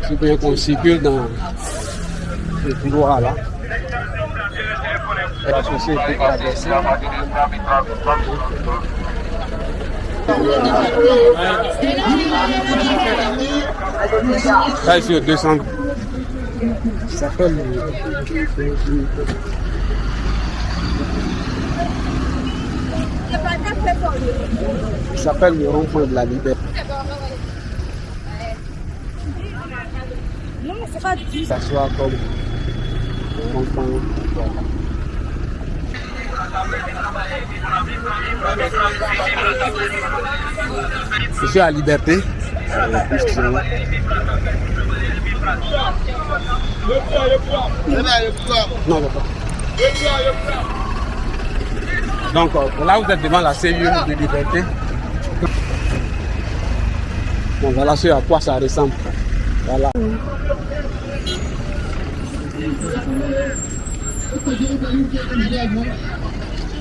C'est bien qu'on circule dans ce couloir-là. La société est traversée. Là, ici, au 200. Ça s'appelle le rond-point de la Liberté. Non, c'est pas du Ça soit comme rond-point. Je suis à Liberté. Non, non, donc là vous êtes devant la CIE de Liberté. Bon, voilà ce à quoi ça ressemble. Voilà.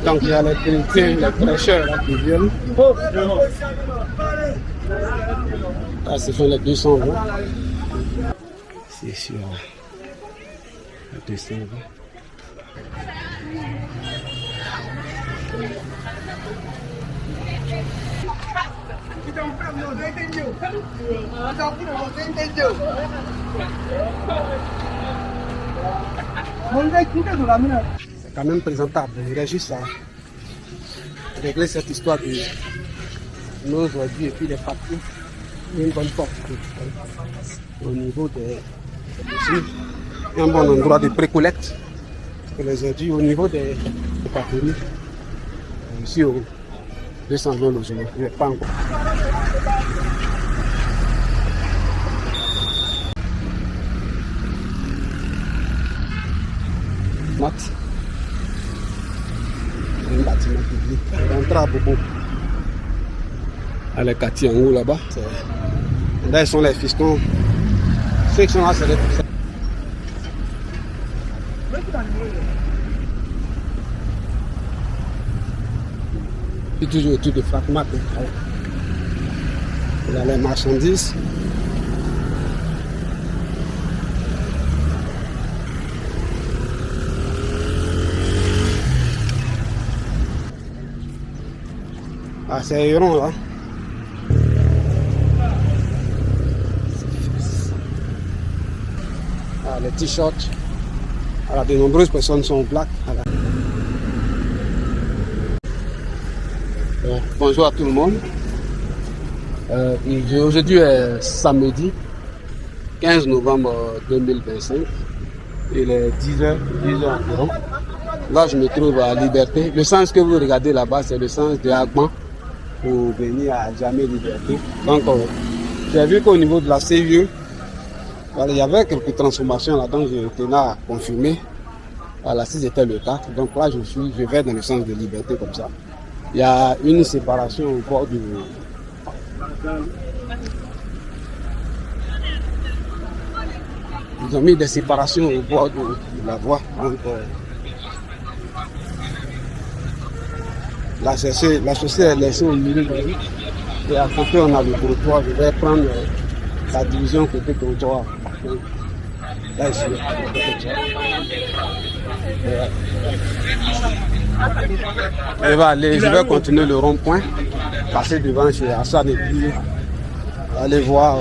Donc il y a les chrétiens, les prêcheurs là, qui viennent. Là, ce sont les 220. C'est sur les 220. C'est quand même présentable. Il reste juste à régler cette histoire de nos aujourd'hui et puis les papiers. Une bonne porte au niveau des un bon endroit de pré-collecte. Les ordures au niveau des papiers. Ici au 220 logements. Il n'est pas encore. Un bâtiment public. On rentre à Bobo. À les quartiers en haut là-bas. Là, ils sont les fistons. Ceux qui sont là, c'est les fistons. C'est toujours autour de Fragmat. Il y a les marchandises. Ah, c'est Héron là. Ah, les t-shirts. Alors, de nombreuses personnes sont black. Bonjour à tout le monde. Aujourd'hui est samedi 15 novembre 2025. Il est 10h environ. Là, je me trouve à Liberté. Le sens que vous regardez là-bas, c'est le sens de Agban pour venir à Jamais Liberté. Donc, j'ai vu qu'au niveau de la CIE, voilà, il y avait quelques transformations là, donc je tenais à confirmer. Voilà, si c'était le cas. Donc là, je vais dans le sens de Liberté comme ça. Il y a une séparation au bord du... Ils ont mis des séparations au bord de la voie. Donc, la chaussée est laissée au milieu de la rue. Et à côté, on a le trottoir. Je vais prendre la division côté trottoir. Donc, là, ici, je vais continuer le rond-point, passer devant chez Hassan et puis aller voir.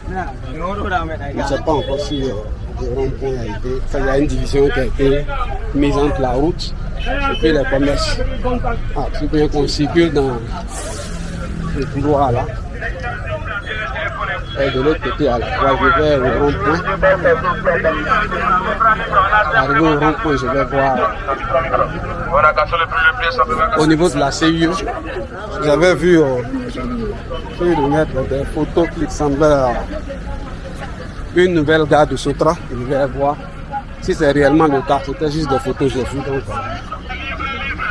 Je ne sais pas encore si le rond-point a été. Enfin, il y a une division qui a été mise entre la route et puis les commerces. Ah, c'est bien qu'on circule dans ce couloir-là. Et de l'autre côté, à la fois, je vais au rond-point. Arrivé au rond-point, je vais voir. Au niveau de la CIE, j'avais vu sur le net des photos qui semblaient une nouvelle gare de Sotra. Je vais voir si c'est réellement le cas. C'était juste des photos que j'ai vues. Donc,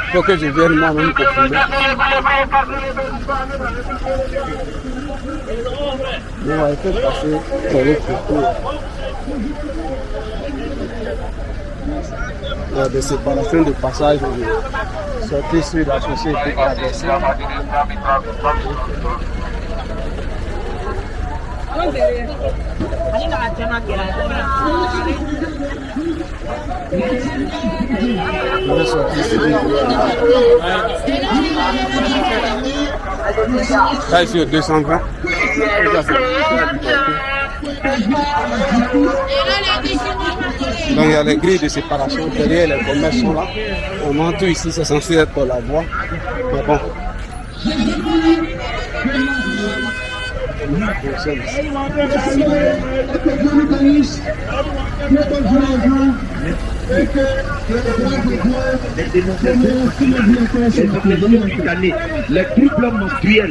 il faut que je vienne moi-même confirmer. On va essayer de passer sur l'autre côté. Il y a des séparations de passage sorties sur la société traversée. Ça ici au 220. Donc il y a les grilles de séparation derrière les commerces sont là. Vraiment tout ici c'est censé être pour la voie. Mais bon.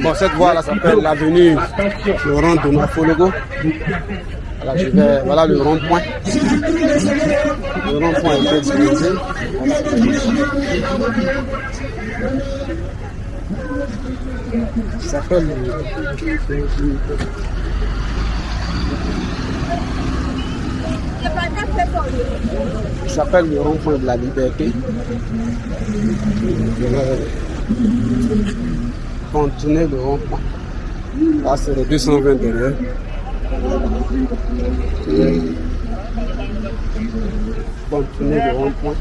Bon, cette voie là s'appelle l'avenue Laurent Donat Fologo. Voilà le rond-point. Le rond-point est exposé. Ça s'appelle le rond-point de la Liberté. Continuez le rond-point. Là, c'est le 220 derrière. Continuez le rond-point.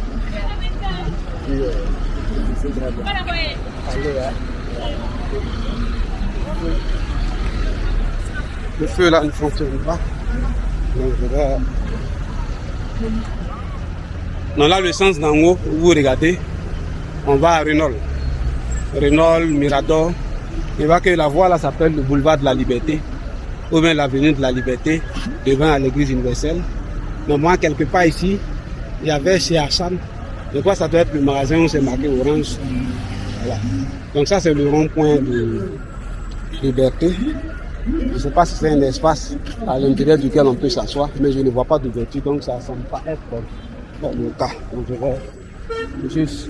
Le feu là ne fonctionne pas. Donc là, le sens d'en haut, vous regardez, on va à Renault. Renault, Mirador. Il voit que la voie là s'appelle le boulevard de la Liberté, ou bien l'avenue de la Liberté, devant à l'église universelle. Donc moi, quelque part ici, il y avait chez Hassan. Je crois que ça doit être le magasin où c'est marqué orange. Voilà. Donc ça, c'est le rond-point de Liberté. Je ne sais pas si c'est un espace à l'intérieur duquel on peut s'asseoir, mais je ne vois pas d'ouverture, donc ça ne semble pas être le cas. Donc je vais juste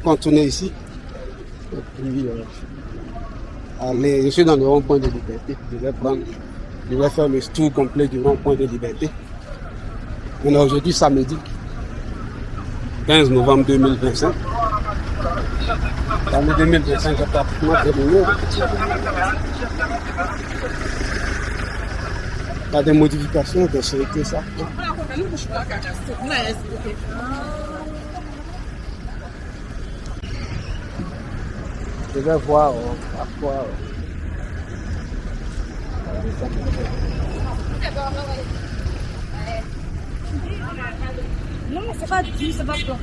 continuer ici. Et puis, aller, je suis dans le rond-point de Liberté. Je vais faire le tour complet du rond-point de Liberté. On est aujourd'hui samedi 15 novembre 2025. L'année 2025 est pratiquement terminée. Il y a des modifications de sécurité, ça. Je vais voir à quoi. Non, c'est pas du, c'est pas pour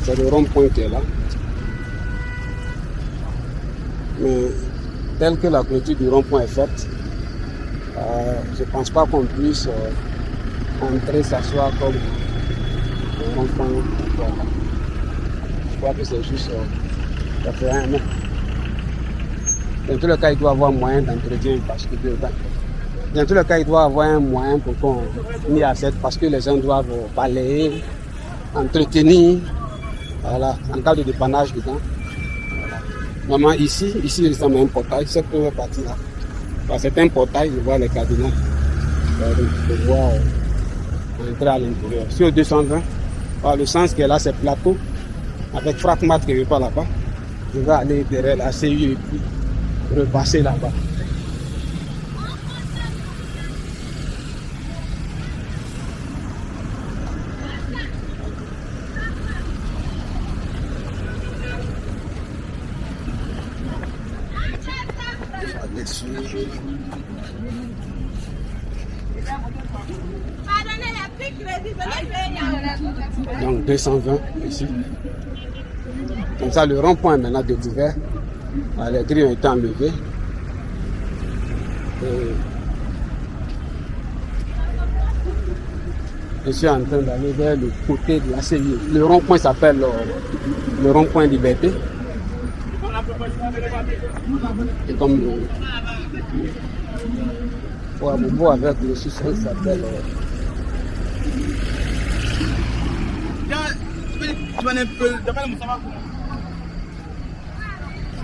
C'est le rond-point qui est là. Mais tel que la clôture du rond-point est faite, je ne pense pas qu'on puisse entrer, s'asseoir comme un rond-point. Je crois que c'est juste ça fait un an. Dans tous les cas, il doit avoir moyen d'entretien parce que dans tous les cas, il doit avoir un moyen pour qu'on y accède parce que les gens doivent balayer, entretenir. Voilà, en cas de dépannage dedans. Voilà. Maman, ici, il ressemble à un portail, cette première partie-là. C'est un portail, je vois les cardinaux. Je vois entrer à l'intérieur. Sur 220, le sens qui est là, c'est plateau. Avec Fragmat qui est pas là-bas. Je vais aller derrière la CU et puis repasser là-bas. Donc 220 ici. Comme ça, le rond-point est maintenant découvert. Les grilles ont été enlevées. Je suis en train d'aller vers le côté de la CI. Le rond-point s'appelle le rond-point Liberté. Et comme Bobo avec le sous-sol s'appelle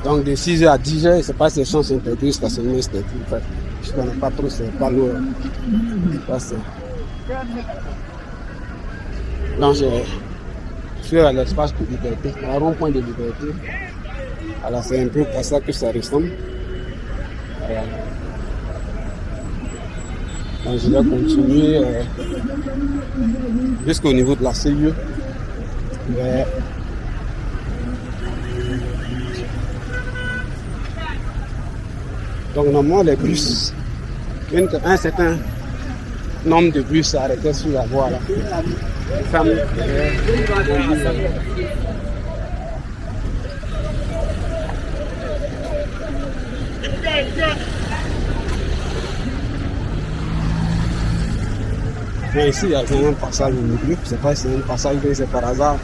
Donc de 6h à 10h, je ne sais pas si les champs sont interdits, stationnement c'est interdit. En fait, je ne connais pas trop, c'est pas lourd. Donc je suis à l'espace de liberté, à un rond-point de liberté. Alors c'est un peu à ça que ça ressemble. Donc je vais continuer jusqu'au niveau de la CIE. Mais donc normalement les bus, un certain nombre de bus s'arrêtaient sur la voie là. Les femmes, mais ici il y a un passage au milieu, je ne sais pas si c'est un passage que c'est par hasard.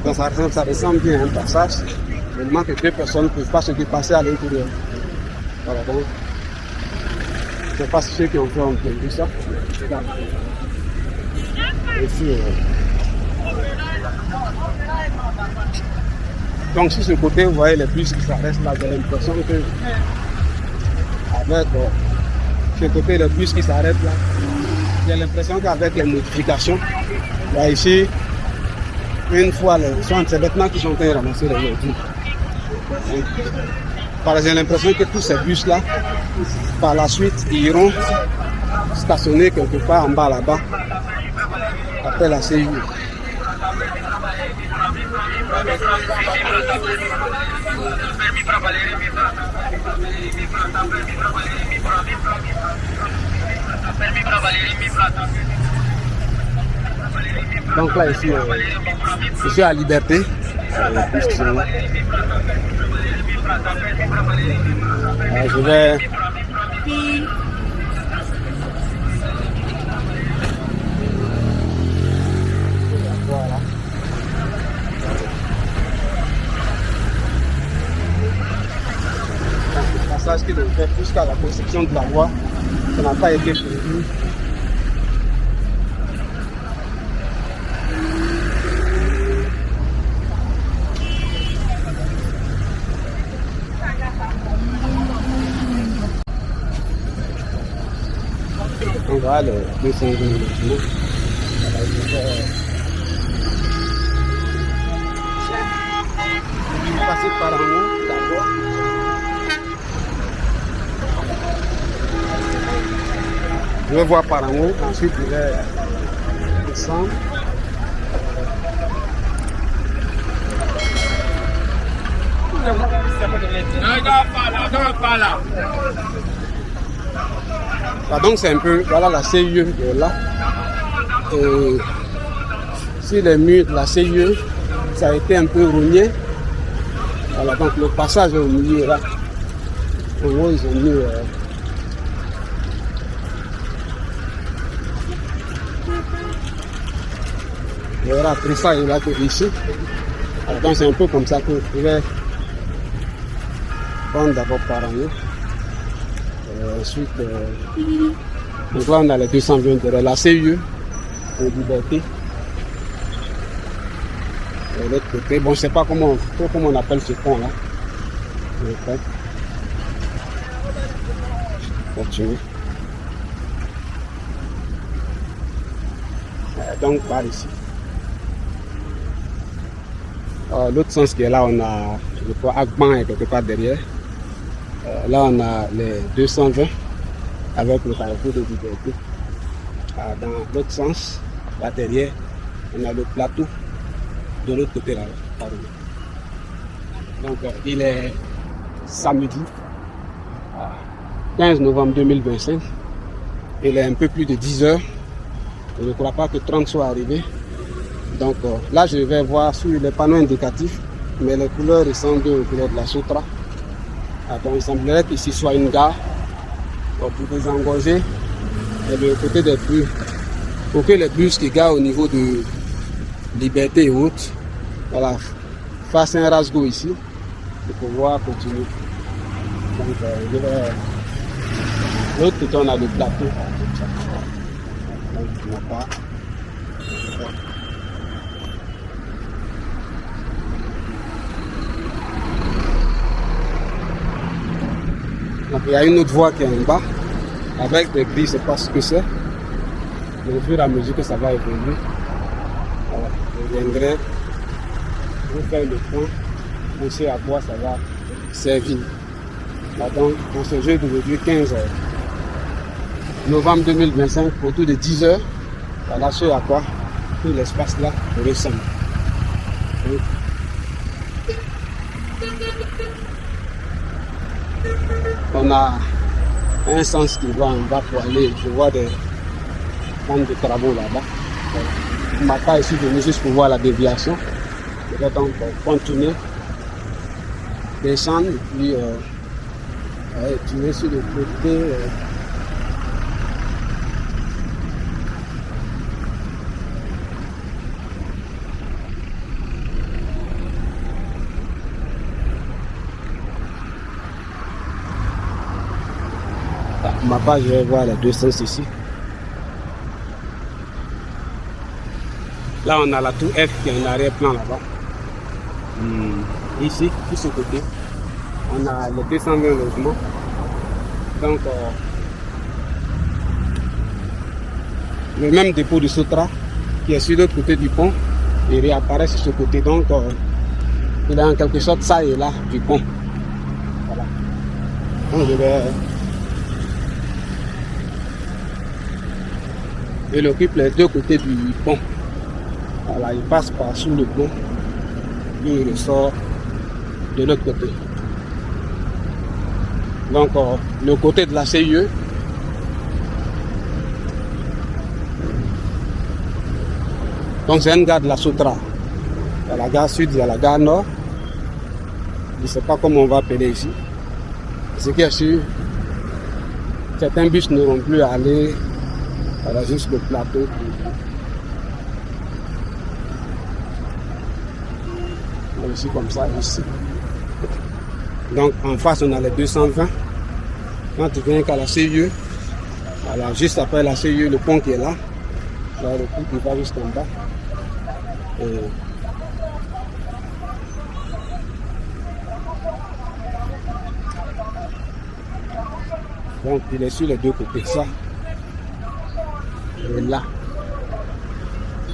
Donc ça ressemble bien à un passage, seulement que deux personnes ne peuvent pas se dépasser à l'intérieur. Voilà, donc je ne sais pas si ceux qui ont fait ont vu ça. Ici, donc sur ce côté, vous voyez les bus qui s'arrêtent là, j'ai l'impression que avec ce côté les bus qui s'arrêtent là, j'ai l'impression qu'avec les modifications, là ici, une fois c'est maintenant qu'ils sont en train de ramasser les ordures. J'ai l'impression que tous ces bus là, par la suite, ils iront stationner quelque part en bas là-bas, après la CIE. Donc là ici, je suis à Liberté. Je vais voilà. Le passage qui devait faire jusqu'à la construction de la voie, ça n'a pas été prévu. On va le descendre maintenant. Je vais passer par en haut d'abord. Je vais voir par en haut, ensuite je vais descendre. Ah, donc c'est un peu, voilà la CIE qui est là. Et sur les murs de la CIE, ça a été un peu rogné. Voilà, donc le passage est au milieu là. En haut, ils ont mis voilà, après ça, il a que ici. Alors, donc c'est un peu comme ça que je vais prendre d'abord par en haut. Ensuite, donc là on a les 220 de la CIE de Liberté. De l'autre côté, bon je ne sais pas comment on appelle ce pont là. Continue. Donc par ici. L'autre sens qui est là, on a le pont Agban est quelque part derrière. Là, on a les 220 avec le carrefour de Liberté. Dans l'autre sens, là derrière, on a le plateau de l'autre côté là. Donc, il est samedi 15 novembre 2025. Il est un peu plus de 10 heures. Je ne crois pas que 30 soient arrivés. Donc, là, je vais voir sur les panneaux indicatifs, mais les couleurs ressemblent aux couleurs de la Sotra. Donc, il semblerait qu'ici soit une gare pour désengorger le côté des bus. Pour que les bus qui garent au niveau de Liberté et autres, voilà, fassent un rasgo ici pour pouvoir continuer. Donc, de l'autre côté, on a le plateau. Donc, on n'a pas. Il y a une autre voie qui est en bas, avec des grilles, je ne sais pas ce que c'est. Mais au fur et à mesure que ça va évoluer, voilà, je viendrai vous faire le point, on sait à quoi ça va servir. Donc, on se jeu d'aujourd'hui 15 novembre 2025, autour de 10 heures. Voilà ce à quoi tout l'espace là ressemble. Donc, on a un sens qui va en bas pour aller, je vois des bandes de travaux là-bas. On m'a pas ici venu juste pour voir la déviation. Je vais donc continuer, descendre et puis tourner sur le côté. Ma page, je vais voir les deux sens ici. Là, on a la tour F qui est en arrière-plan là-bas. Ici, de ce côté, on a les 220 logements. Donc, le même dépôt de Sotra qui est sur l'autre côté du pont, il réapparaît sur ce côté. Donc, il est en quelque sorte ça et là du pont. Voilà. Donc, je vais. Il occupe les deux côtés du pont. Voilà, il passe par sous le pont et il sort de l'autre côté. Donc, le côté de la CIE, donc c'est une gare de la Sotra. Il y a la gare sud, il y a la gare nord. Je ne sais pas comment on va appeler ici. Ce qui est sûr, certains bus n'auront plus à aller. Voilà, juste le plateau. Ici comme ça, ici. Donc en face on a les 220. Quand tu viens qu'à la CIE, voilà, juste après la CIE, le pont qui est là. Là le pont qui va juste en bas. Donc il est sur les deux côtés. Ça. Et là.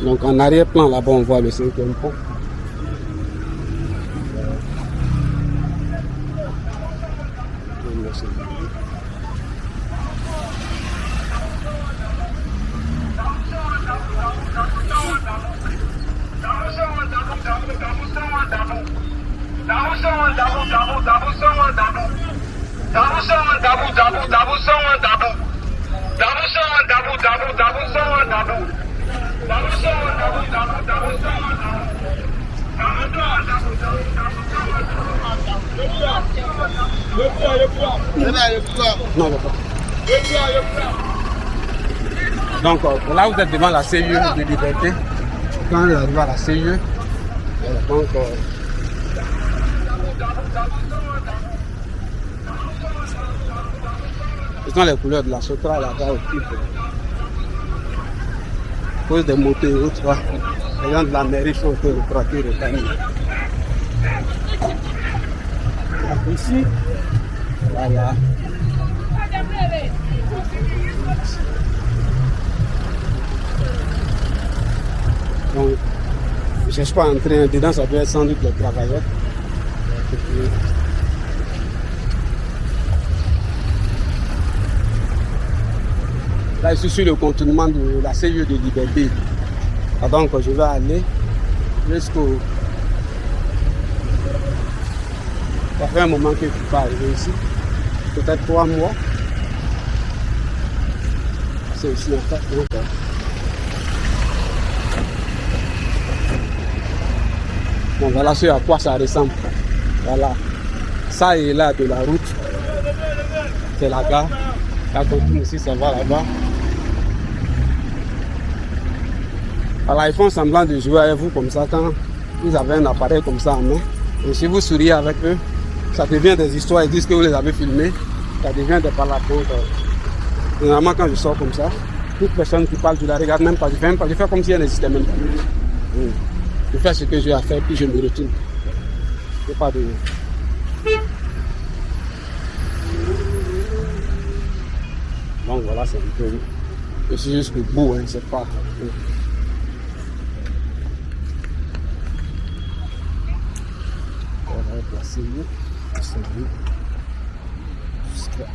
Donc en arrière-plan là-bas on voit le 5e pont. Non, donc là vous êtes devant la CIE de Liberté. Quand on arrive à la CIE, donc ce sont les couleurs de la Sotra là-bas aussi. À cause des motos et autres, les gens de la mairie sont un peu le traquer le camion. Ici, voilà. Donc, je ne cherche pas à entrer dedans, ça peut être sans doute les travailleurs. Là, je suis sur le contournement de la CIE de Liberté. Donc, je vais aller jusqu'au... Ça fait un moment que je ne suis pas arrivé ici. Peut-être 3 mois. C'est ici en fait. Donc, bon, voilà ce à quoi ça ressemble. Voilà. Ça est là de la route. C'est la gare. La continue ici, ça va là-bas. Voilà, ils font semblant de jouer avec vous comme ça quand vous avez un appareil comme ça en main. Et si vous souriez avec eux, ça devient des histoires. Ils disent que vous les avez filmés. Ça devient des parapentes. Généralement, quand je sors comme ça, toute personne qui parle, je la regarde même pas. Je fais comme si elle n'existait même pas. Je fais ce que j'ai à faire, puis je me retourne. Je n'ai pas de... Donc voilà, c'est un peu. Et c'est juste le bout, hein, c'est pas. On va placer c'est mieux. Jusqu'à.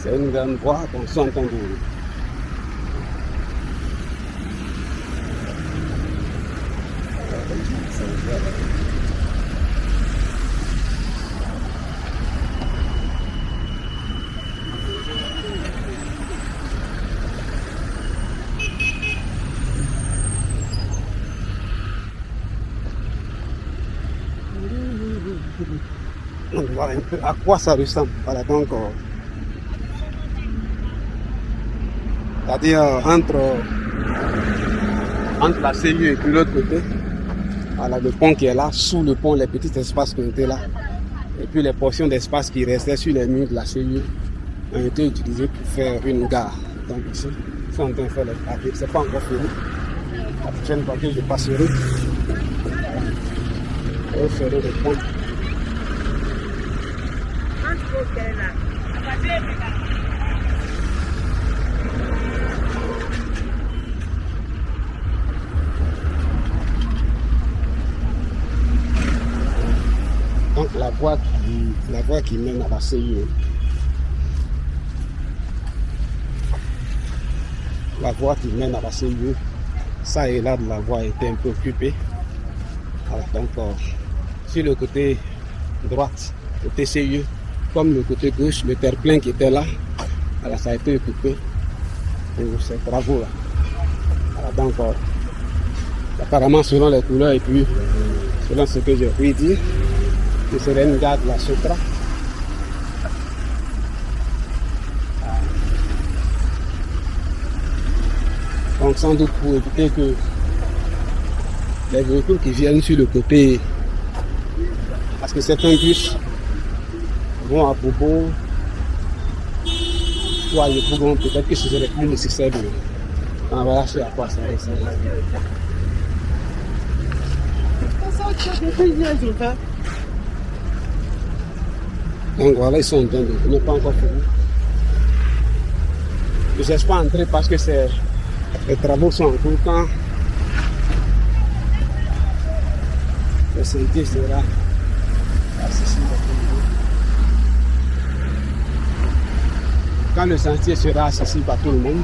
C'est une grande voie qu'on s'entend de. Donc voilà un peu à quoi ça ressemble. Voilà donc c'est-à-dire entre la CU et puis l'autre côté, voilà le pont qui est là, sous le pont les petits espaces qui étaient là, et puis les portions d'espace qui restaient sur les murs de la CU ont été utilisées pour faire une gare. Donc ici, ils sont en train de faire les papiers, c'est pas encore fini. La prochaine fois que je passerai, je ferai le pont. Donc la voie qui mène à la CIE. La voie qui mène à la CIE, ça et là de la voie était un peu occupée. Alors, donc sur le côté droite, côté CIE, comme le côté gauche, le terre-plein qui était là, alors ça a été occupé pour ces travaux-là. Donc apparemment selon les couleurs et puis selon ce que j'ai pu dire, ce serait une gare de la Sotra. Donc sans doute pour éviter que les véhicules qui viennent sur le côté, parce que certains bus vont à Bobo ou à Yopougon, peut-être que ce serait plus nécessaire de envoyer à quoi ça ressemble. Donc voilà, ils sont en train de venir, pas encore fini. Je ne cherche pas à entrer parce que les travaux sont en cours. Quand le sentier sera accessible à tout le monde. Quand le sentier sera accessible à tout le monde,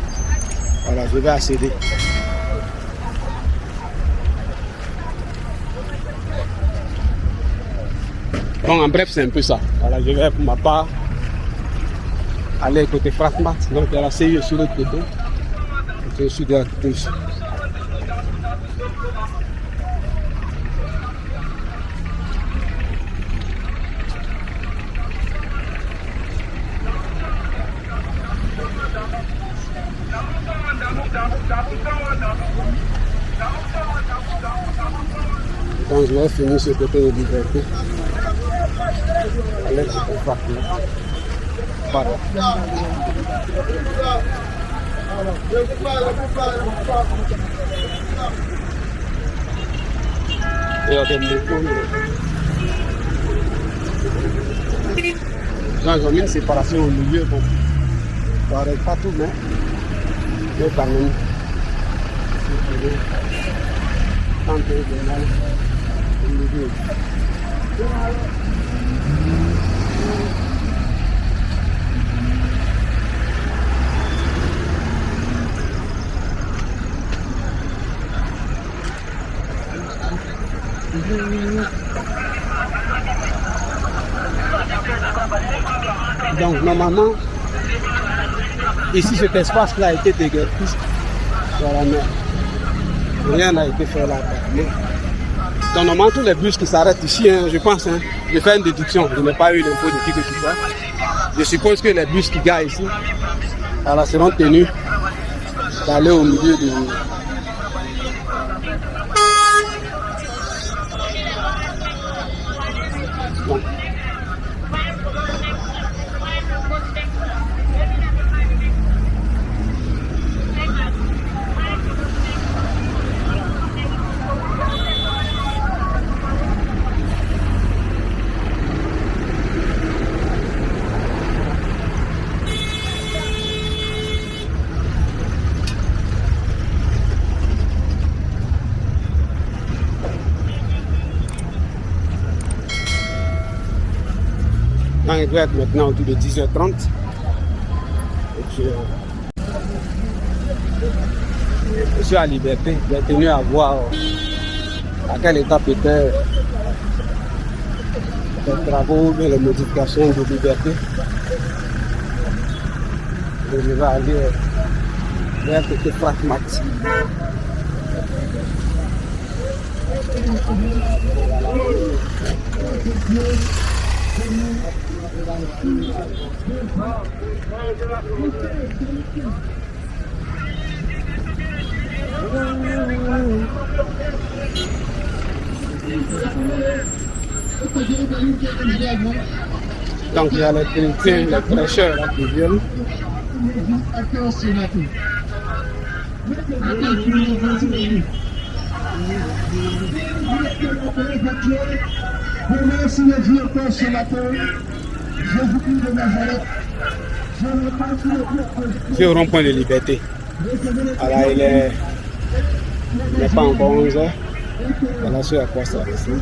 voilà, je vais accéder. Donc en bref, c'est un peu ça. Voilà, je vais pour ma part aller côté Frasmat, donc il y a la CIE sur l'autre côté. Je suis de la côté ici. Donc je vais finir ce côté de Liberté. Allez, je peux pas. Voilà. Et on donne le coup. Ils ont mis une séparation au milieu, bon. Ça n'arrête pas tout, mais quand même. Tenter de mal au milieu. Donc normalement, ici cet espace-là a été déguerpi sur la mer. Rien n'a été fait là-bas. Donc normalement tous les bus qui s'arrêtent ici, hein, je pense, hein, je fais une déduction, je n'ai pas eu l'info de qui que ce soit. Je suppose que les bus qui garent ici, alors seront tenus d'aller au milieu de... Bon. Donc il doit être maintenant autour de 10h30. Et puis, je suis à Liberté. J'ai tenu à voir à quelle étape étaient les travaux, les modifications de Liberté. Et je vais aller vers le côté pragmatique. Donc il y a les chrétiens, les prêcheurs là qui viennent. Merci de Dieu pour ce matin. Jésus-Christ de Nazareth. C'est au rond-point de Liberté. Voilà, il n'est pas encore 11h. Voilà ce à quoi ça ressemble.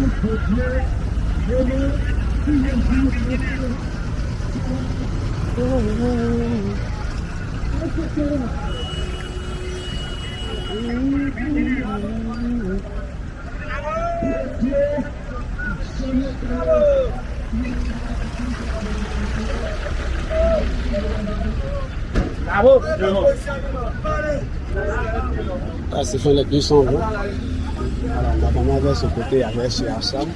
Ah, ce sont les 200 euros. Alors, normalement, vers ce côté, il y avait chez Assam,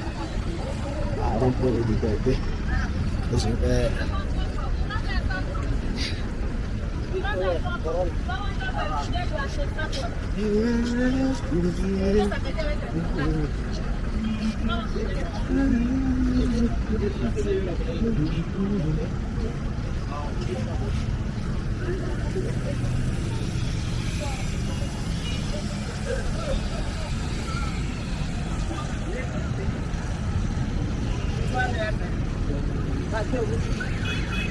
à rond-point de Liberté. Et je vais.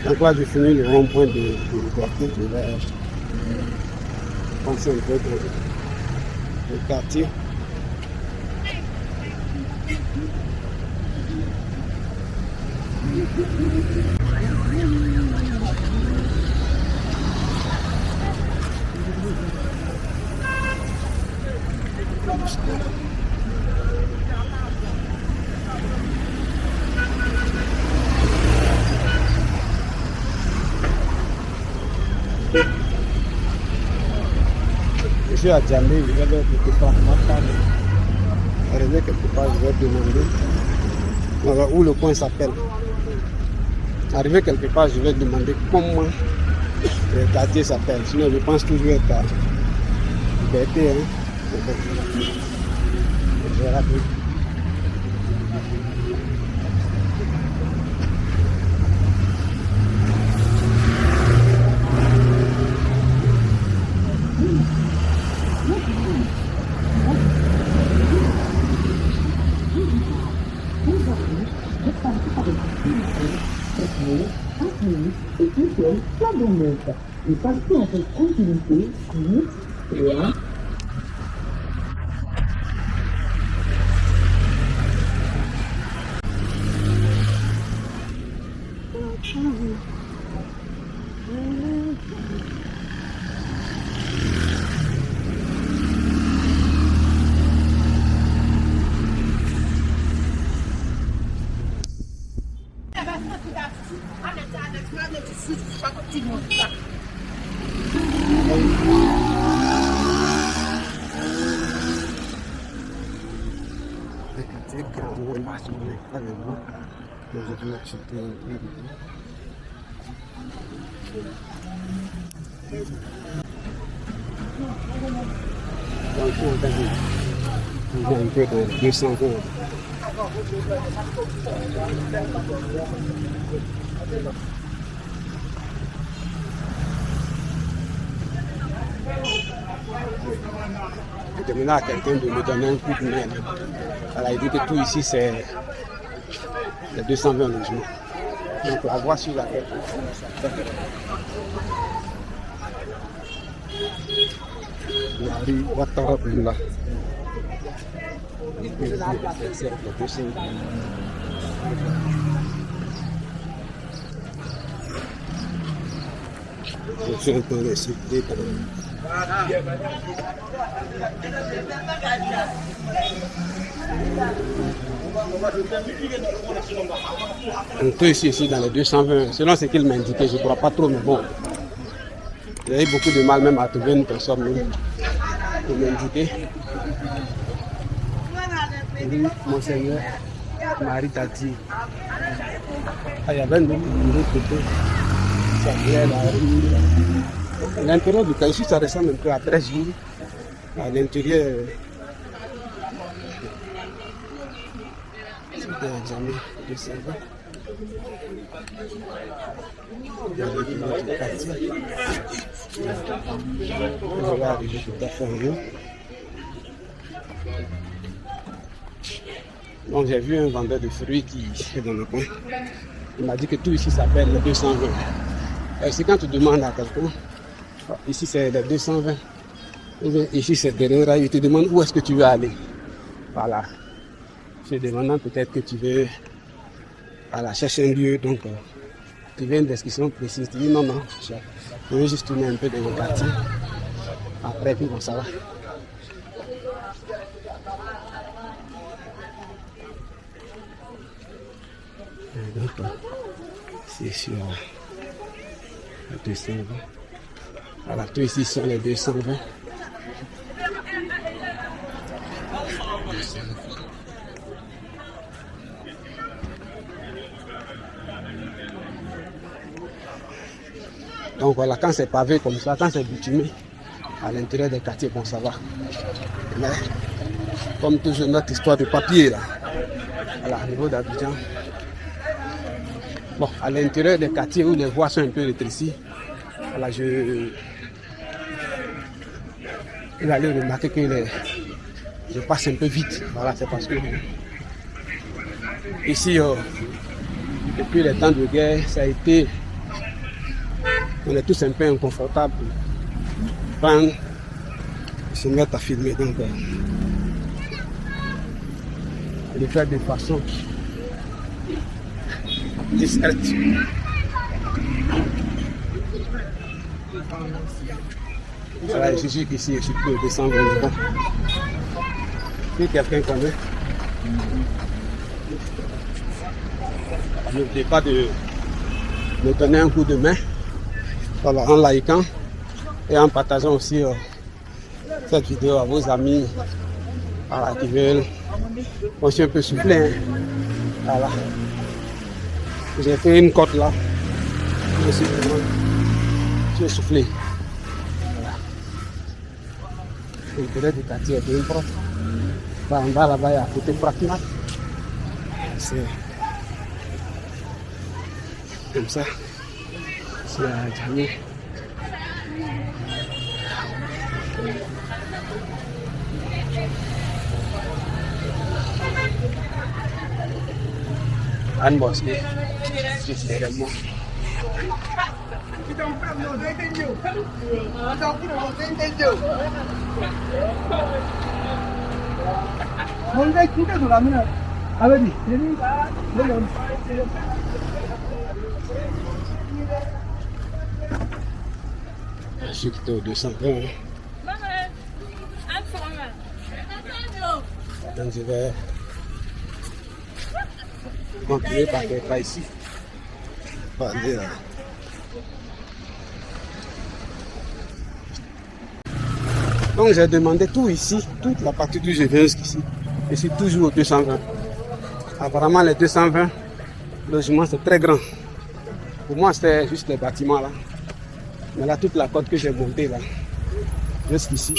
Donc là, j'ai fini le rond-point de Liberté. Je vais penser un peu le quartier. Je suis à Djamé, je vais vers quelque part. Arrivé quelque part, je vais demander voilà, où le coin s'appelle. Arrivé quelque part, je vais demander comment le quartier s'appelle. Sinon, je pense toujours être à Liberté. Hein. Je vais rappeler. Et partez en toute tranquillité, et là. On un peu de 200 euros. Je demandais à quelqu'un de me donner un coup de main. Alors, il dit que tout ici, c'est 220 logements. Donc, la voie sur laquelle la rue Ouattara là. Je suis un peu récité. On peut ici dans les 220, selon ce qu'il m'a indiqué, je ne crois pas trop, mais bon. J'ai eu beaucoup de mal même à trouver une personne pour m'indiquer. Oui, monseigneur, Marie t'a dit. Ah, il y avait un autre de l'autre côté. Ça plaît là. L'intérieur du cas, ici, ça ressemble un peu à 13 jours. À l'intérieur, c'est jamais de serveur. Il y a des quartiers. On va arriver tout à fait en haut. Donc j'ai vu un vendeur de fruits qui est dans le coin. Il m'a dit que tout ici s'appelle le 220. C'est quand tu demandes à quelqu'un, ici c'est le 220. Ici c'est derrière, il te demande où est-ce que tu veux aller. Voilà. Je te demandant peut-être que tu veux chercher un lieu, donc tu veux une description précise. Tu dis non, je veux juste tourner un peu dans le quartier. Après, puis bon, ça va. Et donc, c'est sur le 220. Voilà, tout ici sur les 220. Donc voilà, quand c'est pavé comme ça, quand c'est bitumé, à l'intérieur des quartiers, bon, ça va. Mais, comme toujours, notre histoire de papier, là, voilà, au niveau d'Abidjan. Bon, à l'intérieur des quartiers où les voies sont un peu rétrécies, voilà, je vais aller remarquer que je passe un peu vite. Voilà, c'est parce que ici, depuis les temps de guerre, ça a été... On est tous un peu inconfortables. Ils se mettent à filmer, donc le faire de façon discrète. Voilà, je suis ici, je suis plus au 220. Si quelqu'un connaît, n'oubliez pas de me donner un coup de main. Voilà, en likant et en partageant aussi cette vidéo à vos amis, voilà, qui veulent. Moi je suis un peu soufflé, hein. Voilà. J'ai fait une côte là. Je suis soufflé. Voilà. L'intérieur du quartier est bien propre. En bas là-bas, il y a un côté pratiquement. C'est comme ça. C'est à Djamé. Anne Bosquet, juste derrière moi. Je suis quitté au 220. Donc je vais continuer par être là ici. Donc j'ai demandé tout ici, toute la partie d'où je viens jusqu'ici. Je suis toujours au 220. Apparemment les 220 logements c'est très grand. Pour moi c'était juste les bâtiments là. Mais là toute la côte que j'ai montée là, jusqu'ici,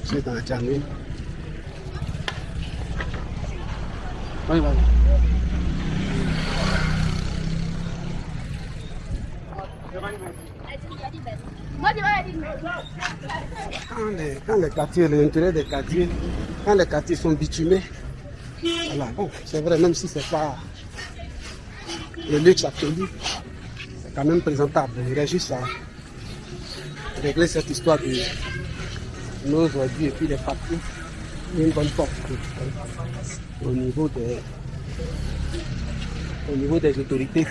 je suis dans la Djamé. Oui, oui. Quand les quartiers, l'intérieur des quartiers, quand les quartiers sont bitumés, voilà, bon, c'est vrai, même si c'est pas le luxe absolu, c'est quand même présentable. Il reste juste à régler cette histoire de nos aujourd'hui et puis les papiers, une bonne porte au niveau des autorités.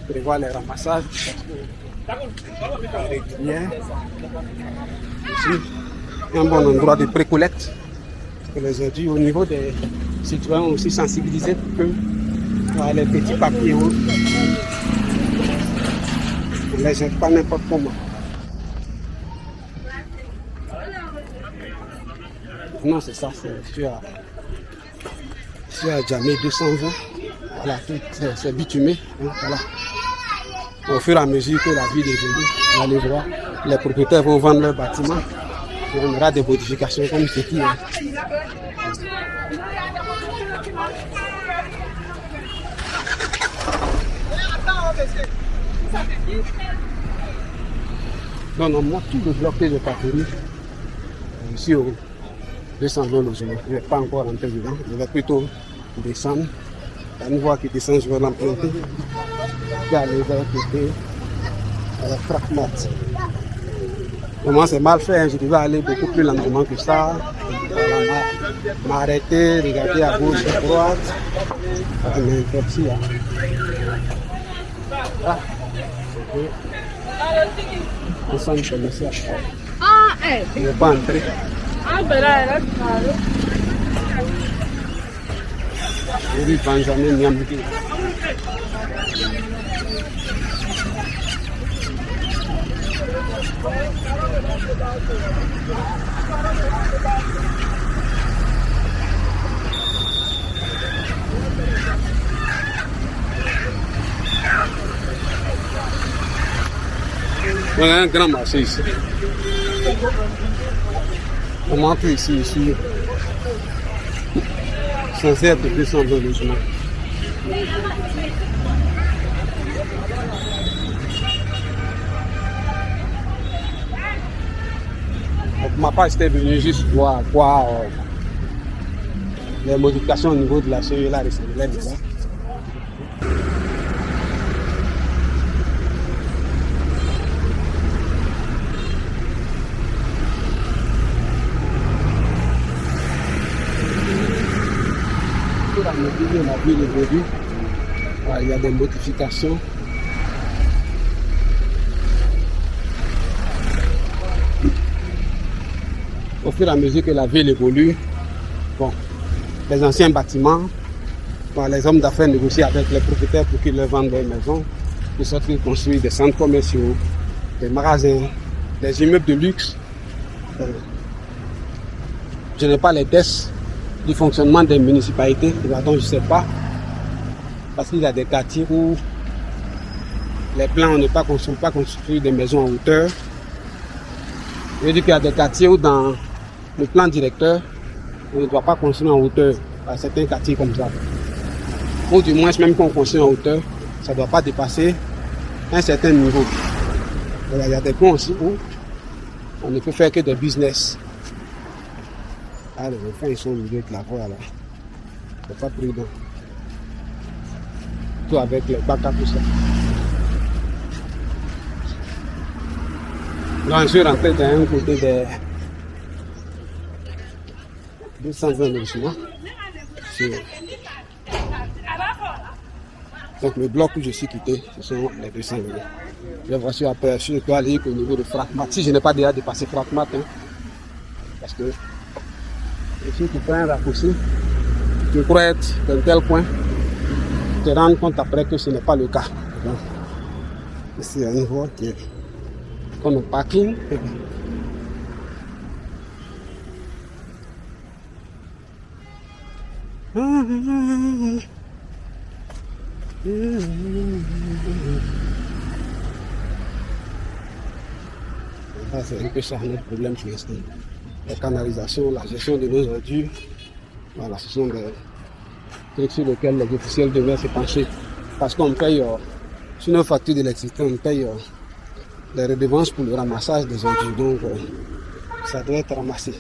Il prévoit les ramassages réguliers. Ici, un bon endroit de pré-collecte. Les ordures au niveau des citoyens aussi sensibilisés pour que les petits papiers, on ne les jette pas n'importe comment. Non, c'est ça, c'est sur Djamé 220. Voilà, tout c'est bitumé. Hein, voilà. Au fur et à mesure que la ville évolue, on va aller voir, les propriétaires vont vendre leurs bâtiments. Et on aura des modifications comme ceci. Hein. Non, non, moi, tout le bloc que j'ai parcouru, ici au 220 logements, je ne vais pas encore rentrer dedans, je vais plutôt descendre. Une voie qui descend, je vais l'emprunter. Puis aller vers le côté Fragmat. Comment c'est mal fait, hein? Je devais aller beaucoup plus lentement que ça. M'arrêter, regarder à gauche, à droite. Mais merci. Hein. Ah. On sent comme ça. Je ne vais pas entrer. Oui, Benjamin Nyamdi. On a un grand marché ici. On entre ici, censé être 220 logements. Donc, ma part était venue juste voir quoi les modifications au niveau de la CE là, là. La ville évolue, il y a des modifications. Au fur et à mesure que la ville évolue, bon, les anciens bâtiments, bon, les hommes d'affaires négocient avec les propriétaires pour qu'ils leur vendent leurs maisons, de sorte qu'ils construisent des centres commerciaux, des magasins, des immeubles de luxe. Je n'ai pas les tests du fonctionnement des municipalités, donc je ne sais pas, parce qu'il y a des quartiers où les plans on ne pas construire des maisons en hauteur. Je veux dire qu'il y a des quartiers où dans le plan directeur, on ne doit pas construire en hauteur, à certains quartiers comme ça. Ou du moins, même quand on construit en hauteur, ça ne doit pas dépasser un certain niveau. Voilà, il y a des points aussi où on ne peut faire que des business. Ah, les enfants, ils sont au milieu de la voie là. C'est pas prudent. Tout avec les bacs à tout ça. Donc, je suis rentré d'un côté des 220 logements. Donc, le bloc où je suis quitté, ce sont les 200 logements. Je vois sur aperçu, je peux aller au niveau de Fragmat. Si je n'ai pas déjà dépassé Fragmat, hein, parce que ici, tu prends un raccourci, tu crois être dans tel point, tu te rends compte après que ce n'est pas le cas. Donc, ici, il y a une voie qui est comme un parking. C'est un peu ça notre problème pour l'instant. La canalisation, la gestion de nos ordures, voilà, ce sont des trucs sur lesquels les officiels devraient se pencher. Parce qu'on paye, sur nos factures d'électricité, on paye les redevances pour le ramassage des ordures. Donc, ça doit être ramassé.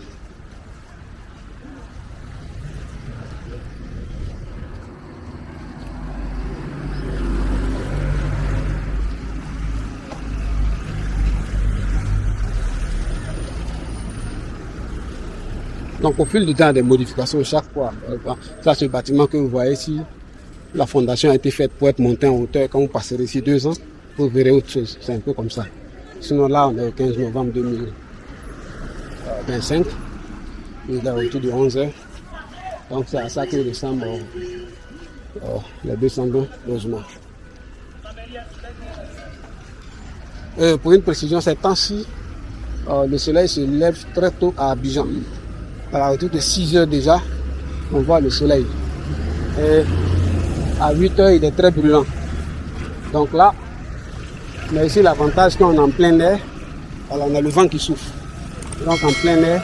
Donc au fil du temps, des modifications chaque fois. Ça, ce bâtiment que vous voyez ici, La fondation a été faite pour être montée en hauteur. Quand vous passerez ici 2 ans, vous verrez autre chose. C'est un peu comme ça. Sinon là, on est au 15 novembre 2025. Il est autour de 11 h. Donc c'est à ça que ressemble les 220 logements. Pour une précision, ces temps-ci, le soleil se lève très tôt à Abidjan. Alors, autour de 6 h déjà, on voit le soleil. Et à 8 h, il est très brûlant. Donc là, mais ici l'avantage qu'on est en plein air, alors on a le vent qui souffle. Donc en plein air,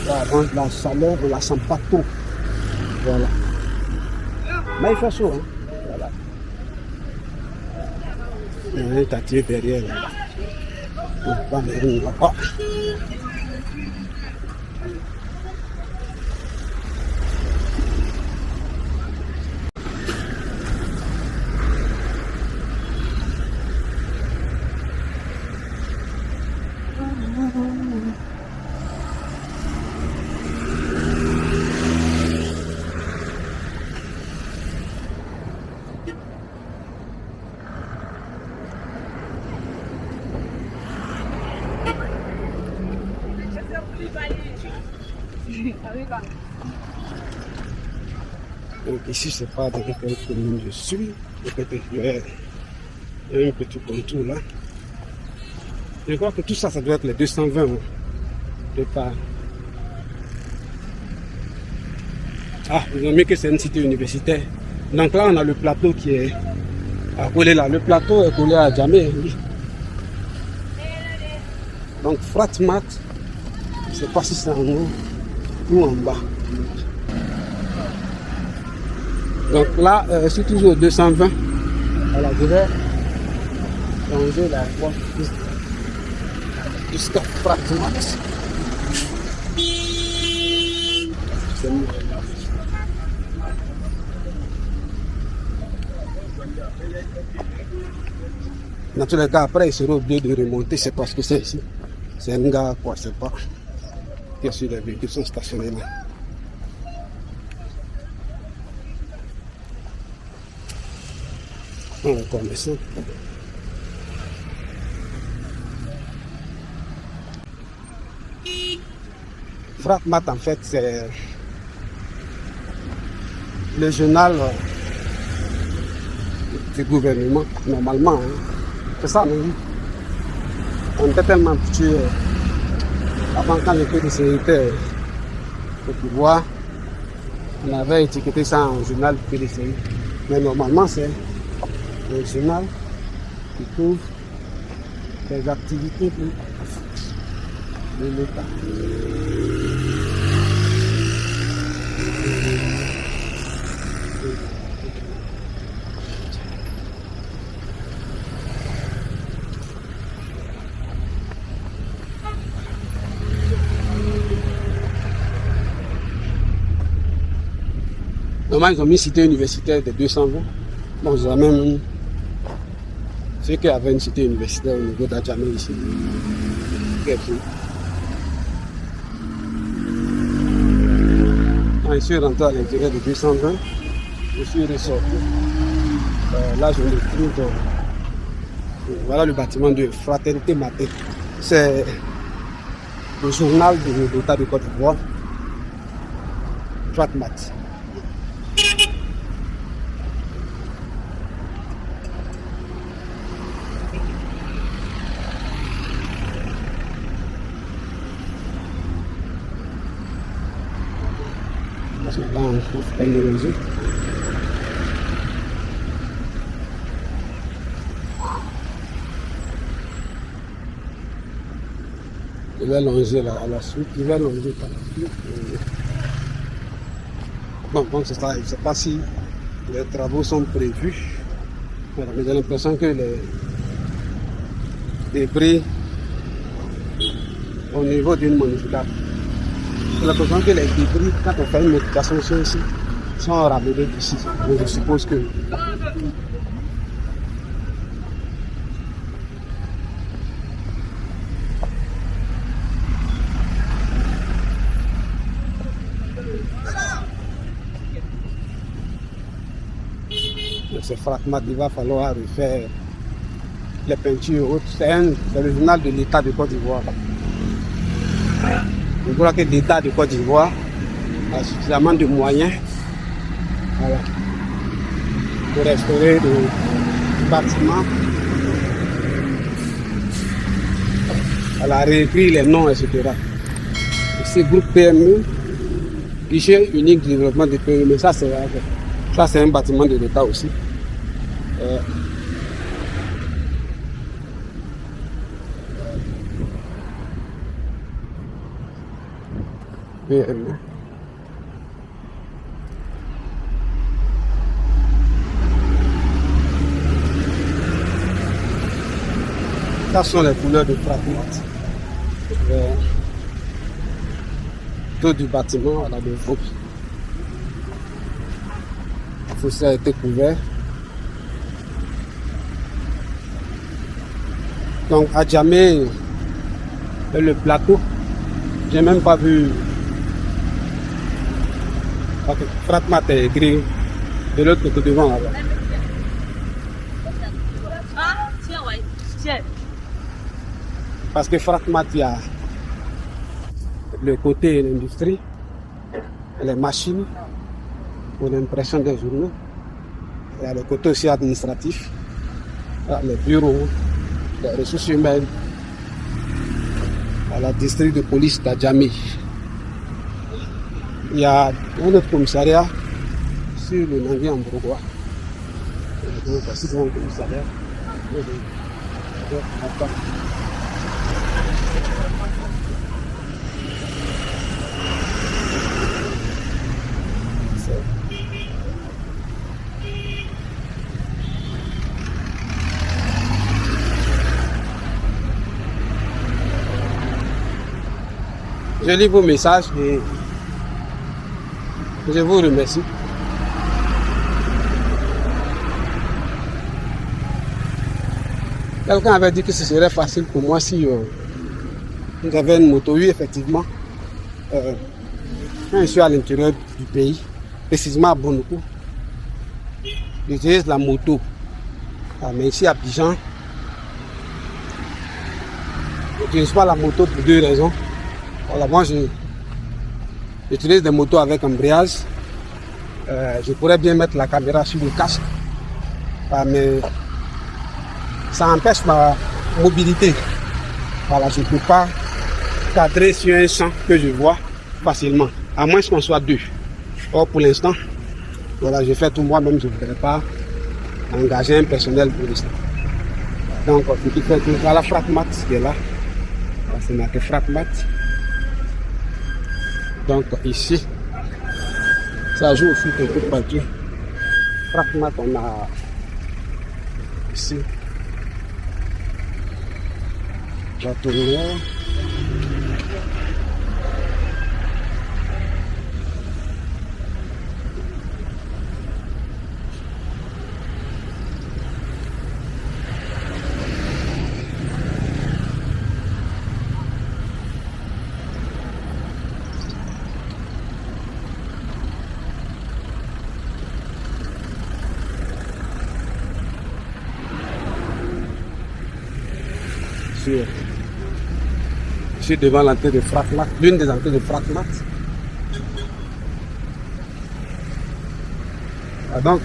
la chaleur, on ne la sent pas trop. Voilà. Mais il fait chaud, hein. Voilà. On est attiré derrière. Oh. Donc ici c'est pas dans quelle commune je suis, peut-être il y a un petit contour là. Je crois que tout ça, ça doit être les 220 de part. Ah, vous avez mis que c'est une cité universitaire. Donc là on a le plateau qui est collé là. Le plateau est collé à Djamé. Donc Fratmat, je ne sais pas si c'est en haut ou en bas. Donc là, je suis toujours au 220. Voilà, je vais changer la voie jusqu'à Fratmat. C'est mieux. Dans tous les cas, après, il sera obligé de remonter. C'est parce que c'est ici. C'est un gars, quoi, c'est pas. Bien sûr, les véhicules sont stationnés là. On est commerçant. Fratmat, en fait, c'est le journal du gouvernement, normalement. Hein. C'est ça, non? On était tellement habitués avant, quand j'étais de sécurité au pouvoir, on avait étiqueté ça en journal PDCI. Mais normalement, c'est le journal qui couvre les activités de l'État. Normalement, ils ont mis cité universitaire de 220. Bon, j'ai même ceux qui avaient une cité universitaire au niveau d'Adjamé ici. Quand je suis rentré à l'intérieur de 220, je suis ressorti. Là, je me trouve. Voilà le bâtiment de Fraternité Matin. C'est le journal de l'État de Côte d'Ivoire. Fratmat. Là, on trouve une réseau. Je vais longer là à la suite. Je vais longer par la suite. Bon, donc c'est ça. Je ne sais pas si les travaux sont prévus. Voilà, mais j'ai l'impression que les débris au niveau d'une modification. J'ai l'impression que les débris, quand on fait une modification ici, sont ramenés d'ici. Donc je suppose que C'est Fratmat, il va falloir refaire les peintures autres. C'est le journal de l'État de Côte d'Ivoire. Je crois que l'État de Côte d'Ivoire a suffisamment de moyens, voilà, pour restaurer le bâtiment, voilà, réécrire les noms, etc. Ce groupe PME, guichet unique de développement des PME, ça c'est un bâtiment de l'État aussi. PME. Ça sont les couleurs de Fratmat. Tout du bâtiment, voilà, de groupe. Le fossé a été couvert. Donc à Djamé, le plateau, j'ai même pas vu. Ok, Fratmat est écrit de l'autre côté devant là-bas. Parce que Fratmat, il y a le côté de l'industrie, les machines pour l'impression des journaux. Il y a le côté aussi administratif, les bureaux, les ressources humaines, à la district de police d'Adjamé. Il y a un autre commissariat sur le navire en Bourgois. Donc, voici un commissariat. Je lis vos messages et je vous remercie. Quelqu'un avait dit que ce serait facile pour moi si j'avais une moto. Oui, effectivement. Quand je suis à l'intérieur du pays, précisément à Bonoukou, j'utilise la moto. Mais ici à Abidjan, je n'utilise pas la moto pour deux raisons. Voilà, moi j'utilise des motos avec embrayage. Je pourrais bien mettre la caméra sur le casque, mais ça empêche ma mobilité. Voilà, je ne peux pas cadrer sur un champ que je vois facilement, à moins qu'on soit deux. Or pour l'instant, voilà, je fais tout moi-même, je ne voudrais pas engager un personnel pour l'instant. Donc ce qui fait que voilà Fratmat qui est là. C'est marqué Fratmat. Donc ici, ça joue aussi un peu partout. Fratmat, on a ici la tournure. Je suis devant l'entrée de Fratmat, l'une des entrées de Fratmat. Donc,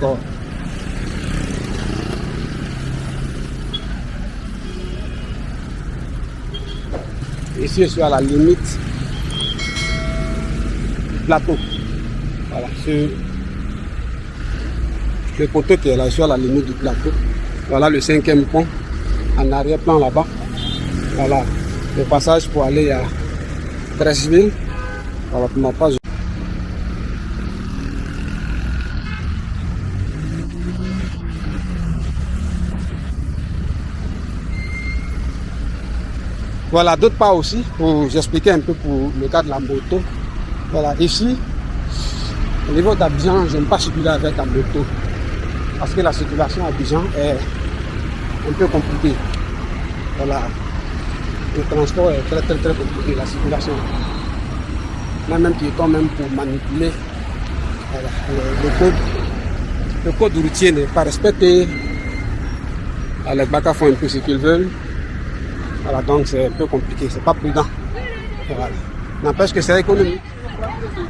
ici je suis à la limite du plateau. Voilà, sur le poteau qui est là, je suis à la limite du plateau. Voilà le 5e pont en arrière-plan là-bas. Voilà, le passage pour aller à Treichville. Voilà, pour ma page. Voilà, d'autre part aussi, pour j'expliquais un peu pour le cas de la moto. Voilà, ici, au niveau d'Abidjan, je n'aime pas circuler avec la moto. Parce que la circulation à Abidjan est un peu compliquée. Voilà. Le transport est très compliqué, la circulation. Même piéton, même pour manipuler voilà, le code le code routier n'est pas respecté. Les Baka font un peu ce qu'ils veulent. Voilà, donc c'est un peu compliqué, c'est pas prudent. Voilà. N'empêche que c'est économique.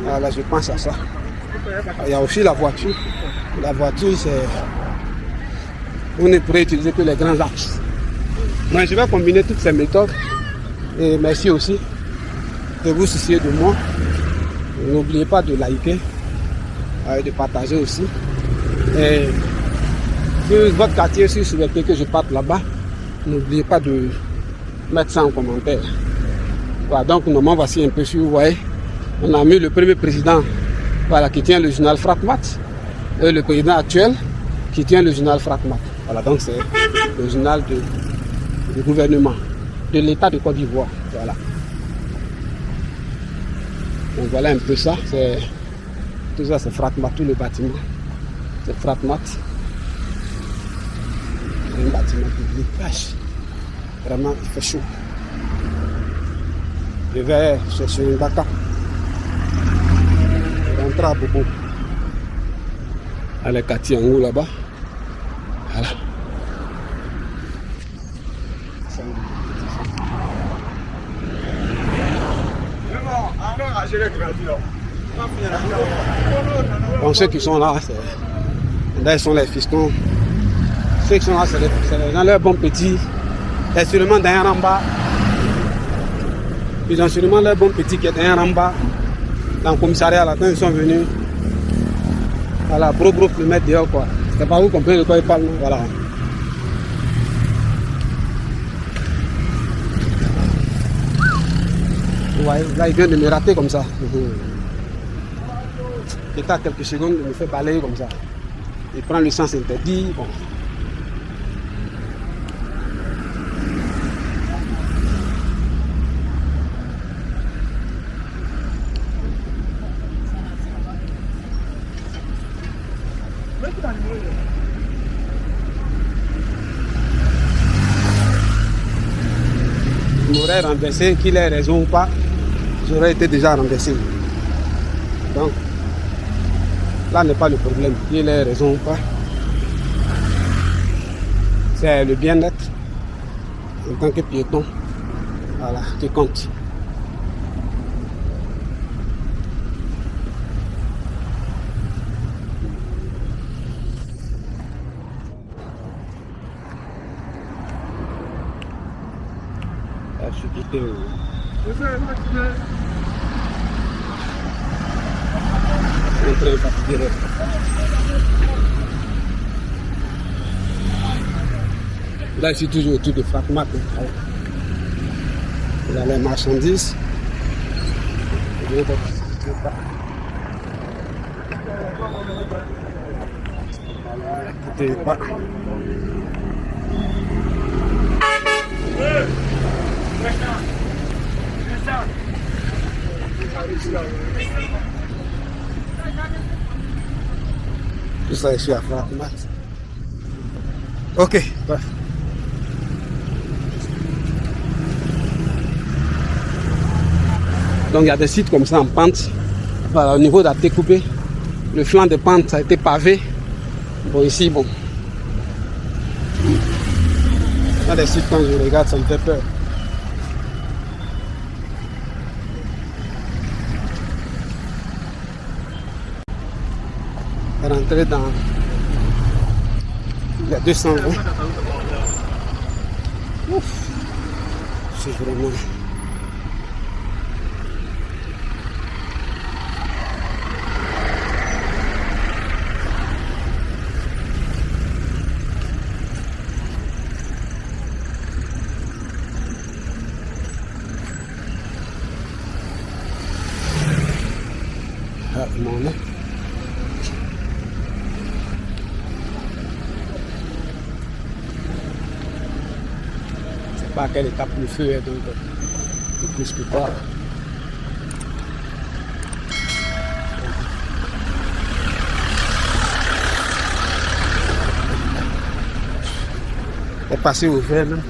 Voilà, je pense à ça. Il y a aussi la voiture. La voiture, c'est... On ne pourrait utiliser que les grands axes. Moi, je vais combiner toutes ces méthodes. Et merci aussi de vous soucier de moi. N'oubliez pas de liker, de partager aussi. Et si votre quartier, si vous souhaitez que je parte là-bas, n'oubliez pas de mettre ça en commentaire. Voilà, donc normalement, voici un peu si vous voyez. On a mis le premier président, voilà, qui tient le journal Fratmat, et le président actuel qui tient le journal Fratmat. Voilà, donc c'est le journal du gouvernement, de l'État de Côte d'Ivoire. Voilà. Donc voilà un peu ça. Tout ça, c'est Fratmat, tout le bâtiment. C'est Fratmat. C'est un bâtiment public. Vraiment, il fait chaud. Je vais chercher un Baka. Rentrer à Bobo. À la quartier en haut là-bas. Voilà. Donc ceux qui sont là, ils sont les fistons. Ceux qui sont là, c'est dans leurs bons petits. Et sûrement derrière en bas. Ils ont sûrement leurs bons petits qui est derrière en bas. Dans le commissariat, là, quand ils sont venus. Voilà, bro, le mettre dehors, quoi. C'est pas vous comprenez de quoi ils parlent, voilà. Ouais, là, il vient de me rater comme ça. Il est à quelques secondes, il me fait balayer comme ça. Il prend le sens interdit. Bon. Il m'aurait renversé, qu'il ait raison ou pas, j'aurais été déjà renversé. Donc, là n'est pas le problème, qu'il ait raison ou pas. C'est le bien-être en tant que piéton, voilà, qui compte. Je suis quitté. Là, je suis toujours autour de Fratmat. Il y a les marchandises. Quittez pas. Tout ça ici à Fratmat. Ok, bref. Donc il y a des sites comme ça en pente. Voilà, au niveau de la découpée, le flanc de pente a été pavé. Bon ici, bon. Il y a des sites quand je regarde, ça me fait peur. Rentrer dans il y a 220. Ouf, c'est vraiment. Ah, non, non. À quelle étape le feu est, donc plus que pas. On est passé au vert même.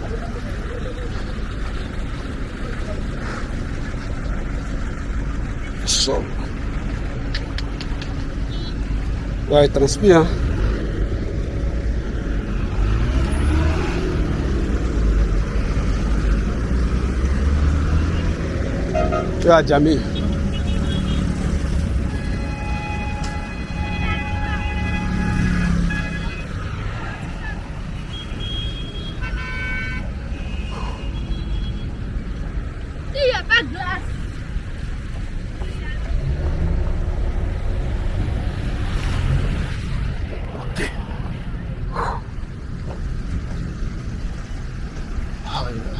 Ouais, il transpire. Hein. suis à Djamé. Il n'y a pas de glace. Ah ouais, voilà.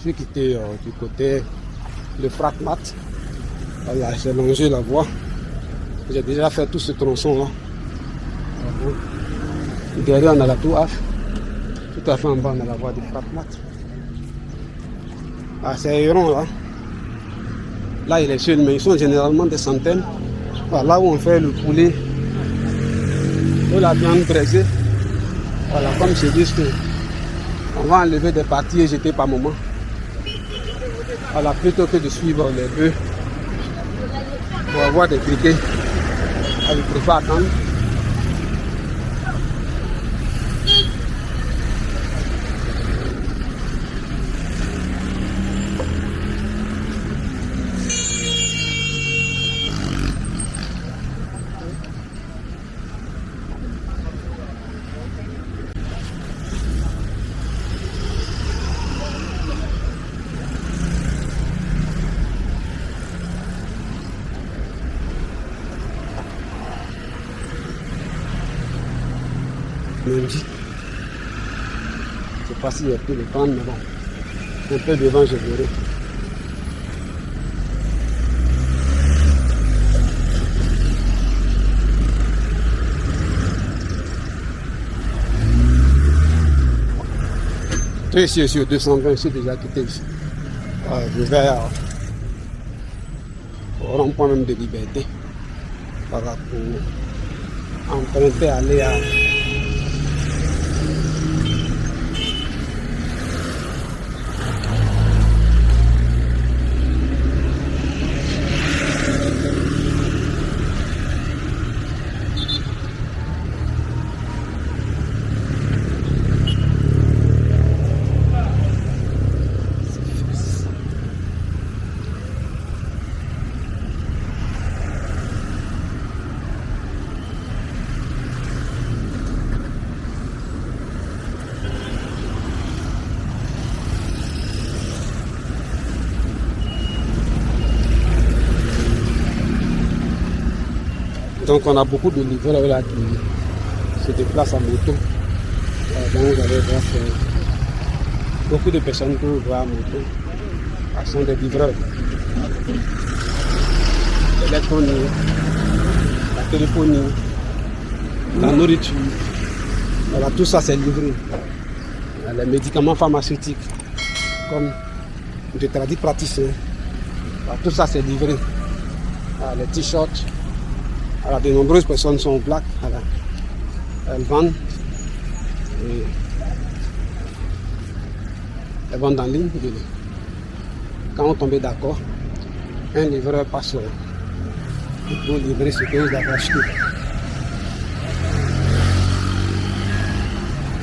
J'ai quitté du côté de Fratmat. Voilà, j'ai longé la voie. J'ai déjà fait tout ce tronçon là. Derrière on a la tour Af. Tout à fait en bas on a la voie de Fratmat. Ah, c'est rond là. Là il est seul, mais ils sont généralement des centaines. Voilà, là où on fait le poulet ou la viande braisée. Voilà, comme je dis que on va enlever des parties et jeter par moment. Voilà, plutôt que de suivre les bœufs pour avoir des briquets. Je préfère attendre. Lundi. Je sais pas s'il y a plus de prendre, mais bon. Un peu devant, je verrai. Ici, sur 220, je suis déjà quitté ici. Je vais au rond-point même de Liberté. Voilà, pour emprunter, aller à donc on a beaucoup de livreurs là qui se déplacent en moto. Donc vous allez voir beaucoup de personnes que vous voyez en moto. Elles sont des livreurs. L'électronique, la téléphonie, la nourriture. Voilà, tout ça c'est livré. Les médicaments pharmaceutiques, comme des tradipraticiens. Voilà, tout ça c'est livré. Voilà, les t-shirts. Alors, de nombreuses personnes sont black. Voilà. Elles vendent. Et elles vendent en ligne. Quand on tombe d'accord, un livreur passe pour livrer ce que vous avez acheté.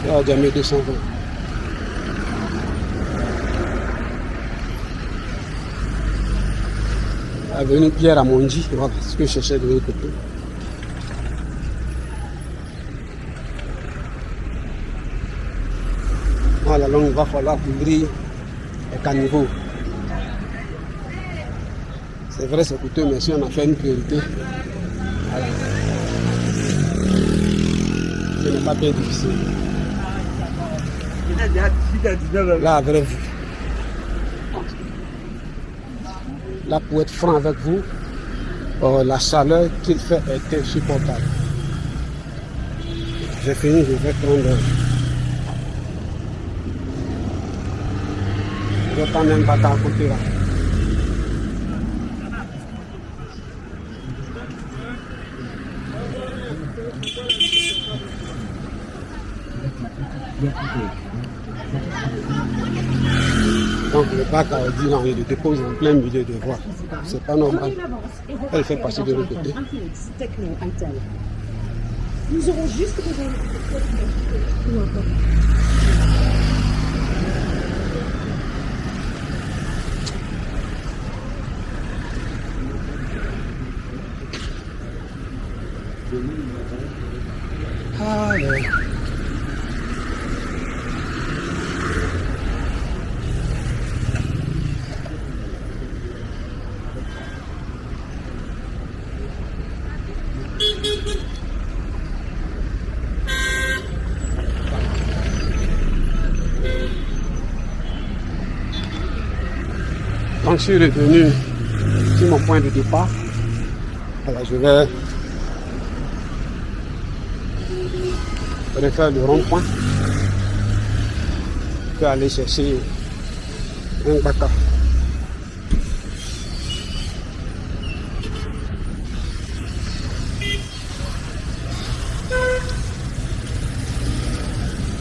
C'est à Djamé 220. Avenue Pierre Amondi, voilà ce que je cherchais de l'autre côté. Voilà, donc il va falloir couvrir les caniveaux. C'est vrai, c'est coûteux, mais si on a fait une priorité, voilà. Ce n'est pas très difficile. Là, avec vous. Là, pour être franc avec vous, la chaleur qu'il fait est insupportable. J'ai fini, je vais prendre. Je vais prendre un bâtard à côté là. Donc le bac a dit non, il le dépose en plein milieu de voie. C'est pas normal. Elle fait passer de l'autre côté. Nous aurons juste besoin de... Allez. Donc je suis revenu sur mon point de départ. Voilà, je vais refaire le rond-point. Je peux aller chercher un baka.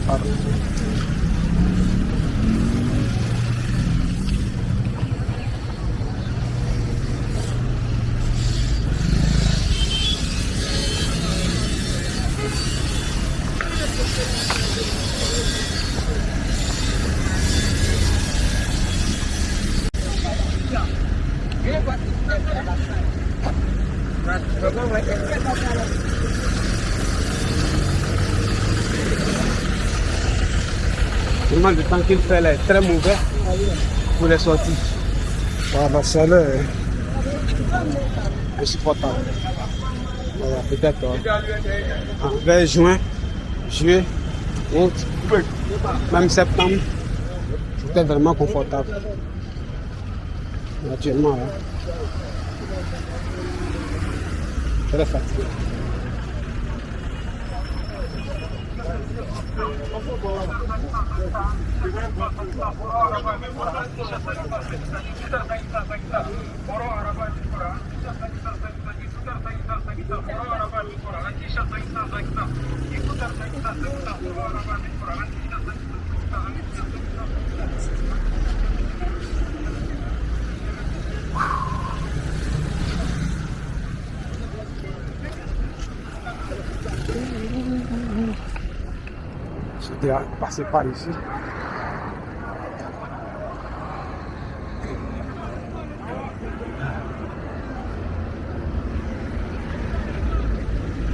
Pardon. Tellement de temps qu'il fait là est très mauvais pour les sorties. Voilà, la chaleur est insupportable. Voilà, peut-être vers juin, juillet, août, même septembre, c'était vraiment confortable. Actuellement, là, très fatigué. J'étais passé par ici.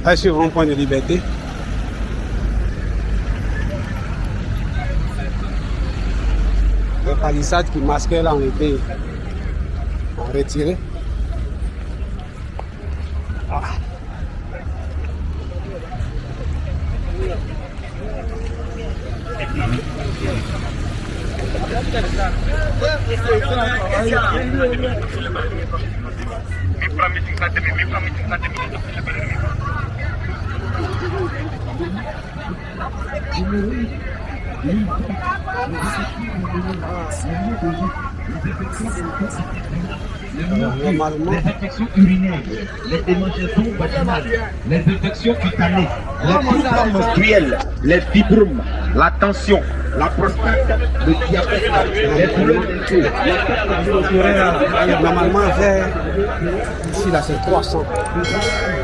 Là, sur le rond-point de Liberté. Les palissades qui masquaient là ont été retirées. Ah. Les infections urinaires, les démangeaisons vaginales, les infections cutanées, les troubles menstruels, les fibromes, la tension, la prostate, le diabète, les douleurs des os, Normalement, vers ici là c'est 300.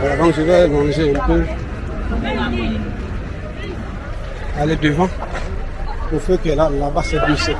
Voilà, donc je vais longer un peu, aller devant, au feu que là-bas c'est 200.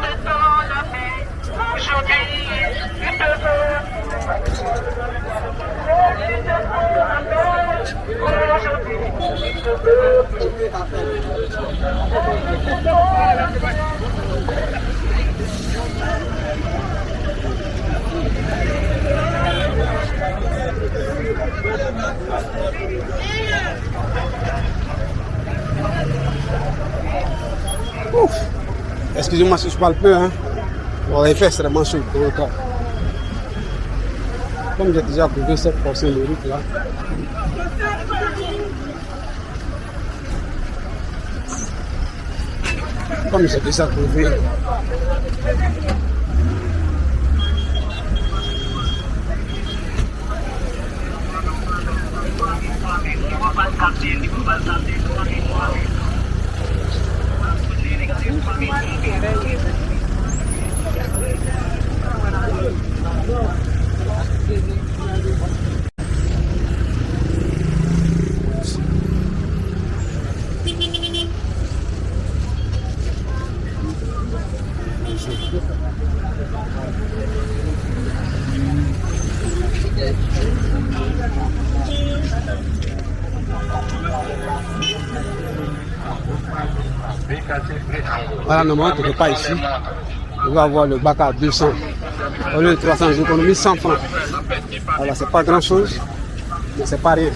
Ouf. Excusez-moi si je parle peu, hein. Bon, il fait extrêmement chaud dans le cas. Comme j'ai déjà prouvé cette portion de route là. Comme j'ai déjà prouvé. Voilà, normalement, tu ne pas ici. On va avoir le bac à 200. Au lieu de 300, j'économise 100 francs. Voilà, c'est pas grand chose, mais c'est pas rien.